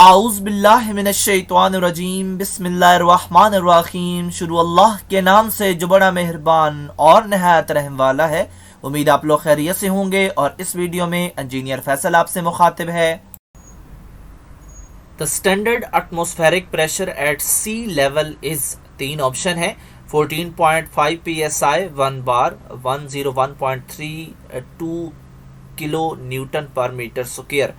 आऊज़ बिल्लाहि मिनश्शैतानिर्रजीम बिस्मिल्लाहिर्रहमानिर्रहीम। शुरू अल्लाह के नाम से जो बड़ा मेहरबान और नहायत रहम वाला है। उम्मीद आप लोग खैरियत से होंगे और इस वीडियो में इंजीनियर फैसल आपसे मुखातिब है। The standard atmospheric pressure at sea level is, तीन ऑप्शन है 14.5 psi 1 bar 101.32 kilo newton per metre square.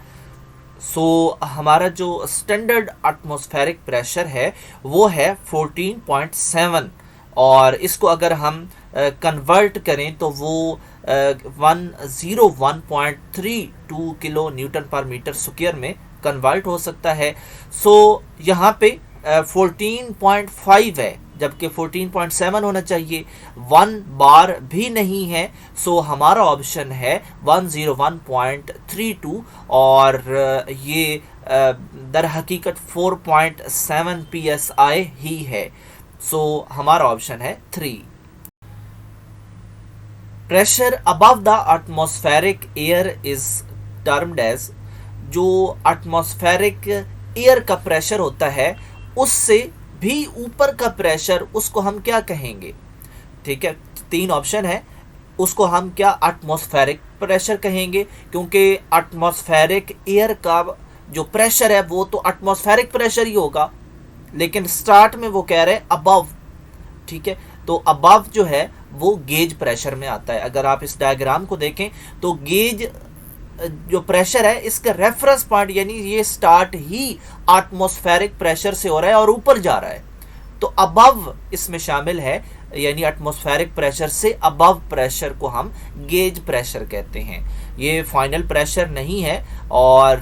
So हमारा जो स्टैंडर्ड एटमॉस्फेरिक प्रेशर है वो है 14.7 और इसको अगर हम कन्वर्ट करें तो वो 101.32 kilo newton per metre square में कन्वर्ट हो सकता है। सो यहाँ पे 14.5 है जबकि 14.7 होना चाहिए, 1 बार भी नहीं है। सो हमारा ऑप्शन है 101.32 और ये दर हकीकत 4.7 psi ही है। सो हमारा ऑप्शन है 3। Pressure above the atmospheric air is termed as, जो एटमॉस्फेरिक एयर का प्रेशर होता है उससे भी ऊपर का प्रेशर, उसको हम क्या कहेंगे? ठीक है, तीन ऑप्शन है, उसको हम क्या एटमॉस्फेरिक प्रेशर कहेंगे, क्योंकि एटमॉस्फेरिक एयर का जो प्रेशर है वो तो एटमॉस्फेरिक प्रेशर ही होगा, लेकिन स्टार्ट में वो कह रहे हैं अबव। ठीक है, तो अबव जो है वो गेज प्रेशर में आता है। अगर आप इस डायग्राम को देखें तो गेज जो प्रेशर है इसका रेफरेंस पॉइंट यानी ये स्टार्ट ही एटमॉस्फेरिक प्रेशर से हो रहा है और ऊपर जा रहा है, तो अबव इसमें शामिल है, यानी एटमॉस्फेरिक प्रेशर से अबव प्रेशर को हम गेज प्रेशर कहते हैं। ये फाइनल प्रेशर नहीं है और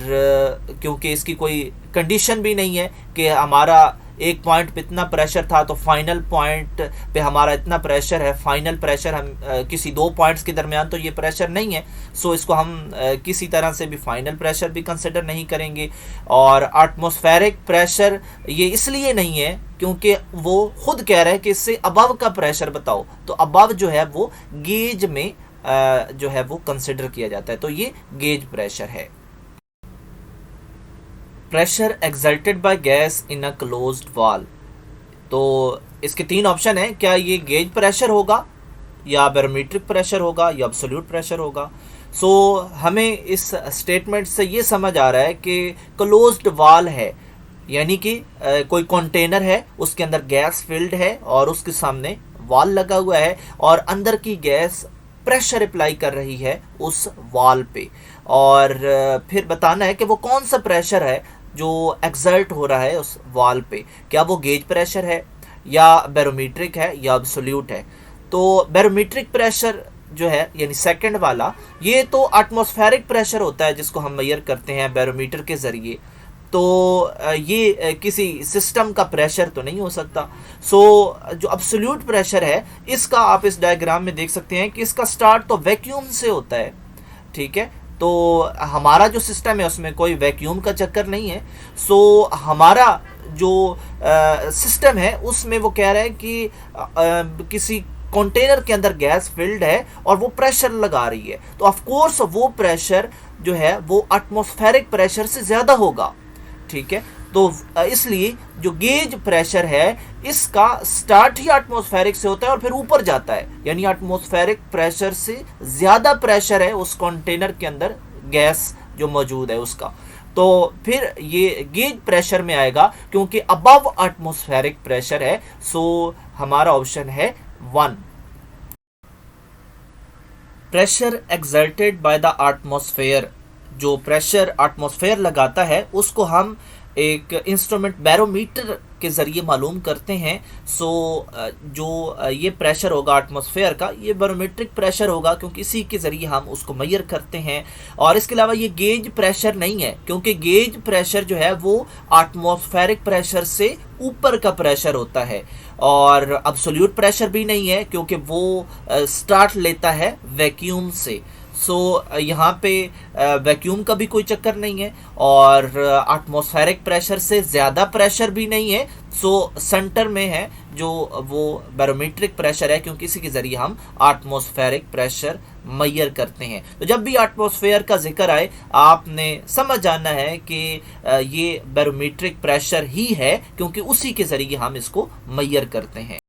क्योंकि इसकी कोई कंडीशन भी नहीं है कि हमारा एक पॉइंट पे इतना प्रेशर था तो फाइनल पॉइंट पे हमारा इतना प्रेशर है। फाइनल प्रेशर हम किसी दो पॉइंट्स के दरमियान तो ये प्रेशर नहीं है, सो इसको हम किसी तरह से भी फाइनल प्रेशर भी कंसिडर नहीं करेंगे। और एटमॉस्फेरिक प्रेशर ये इसलिए नहीं है क्योंकि वो खुद कह रहा है कि इससे अबव का प्रेशर बताओ, तो अबव जो है वो गेज में जो है वो कंसिडर किया जाता है, तो ये गेज प्रेशर है। Pressure exerted by gas in a closed वाल, तो इसके तीन ऑप्शन है, क्या ये गेज प्रेशर होगा या बैरोमीट्रिक प्रेशर होगा या एब्सोल्यूट प्रेशर होगा। सो हमें इस स्टेटमेंट से ये समझ आ रहा है कि क्लोज्ड वाल है, यानी कि कोई कंटेनर है, उसके अंदर गैस फिल्ड है और उसके सामने वाल लगा हुआ है और अंदर की गैस प्रेशर अप्लाई कर रही है उस वाल पे, और फिर बताना है कि वो कौन सा प्रेशर है जो एक्सर्ट हो रहा है उस वाल पे, क्या वो गेज प्रेशर है या बैरोमीट्रिक है या एब्सोल्यूट है। तो बैरोमीट्रिक प्रेशर जो है यानी सेकंड वाला, ये तो एटमॉस्फेरिक प्रेशर होता है जिसको हम मेजर करते हैं बैरोमीटर के ज़रिए, तो ये किसी सिस्टम का प्रेशर तो नहीं हो सकता। सो जो एब्सोल्यूट प्रेशर है इसका आप इस डायग्राम में देख सकते हैं कि इसका स्टार्ट तो वैक्यूम से होता है। ठीक है, तो हमारा जो सिस्टम है उसमें कोई वैक्यूम का चक्कर नहीं है। सो हमारा जो सिस्टम है उसमें वो कह रहा है कि किसी कंटेनर के अंदर गैस फिल्ड है और वो प्रेशर लगा रही है, तो ऑफ कोर्स वो प्रेशर जो है वो एटमॉस्फेरिक प्रेशर से ज़्यादा होगा। ठीक है, तो इसलिए जो गेज प्रेशर है इसका स्टार्ट ही एटमॉस्फेरिक से होता है और फिर ऊपर जाता है, यानी एटमॉस्फेरिक प्रेशर से ज़्यादा प्रेशर है उस कंटेनर के अंदर गैस जो मौजूद है उसका, तो फिर ये गेज प्रेशर में आएगा क्योंकि अबव एटमॉस्फेरिक प्रेशर है। सो हमारा ऑप्शन है 1। Pressure exerted by the atmosphere, जो प्रेशर एटमॉस्फेयर लगाता है उसको हम एक इंस्ट्रूमेंट बैरोमीटर के ज़रिए मालूम करते हैं। सो जो ये प्रेशर होगा एटमॉस्फेयर का, ये बैरोमीट्रिक प्रेशर होगा क्योंकि इसी के ज़रिए हम उसको मेजर करते हैं। और इसके अलावा ये गेज प्रेशर नहीं है क्योंकि गेज प्रेशर जो है वो एटमॉस्फेरिक प्रेशर से ऊपर का प्रेशर होता है, और एब्सोल्यूट प्रेशर भी नहीं है क्योंकि वो स्टार्ट लेता है वैक्यूम से। सो यहाँ पे वैक्यूम का भी कोई चक्कर नहीं है और एटमॉस्फेरिक प्रेशर से ज़्यादा प्रेशर भी नहीं है। सो सेंटर में है जो वो बैरोमीट्रिक प्रेशर है, क्योंकि इसी के ज़रिए हम एटमॉस्फेरिक प्रेशर मैयर करते हैं। तो जब भी एटमॉस्फेयर का जिक्र आए आपने समझ जाना है कि ये बैरोमीट्रिक प्रेशर ही है, क्योंकि उसी के ज़रिए हम इसको मैयर करते हैं।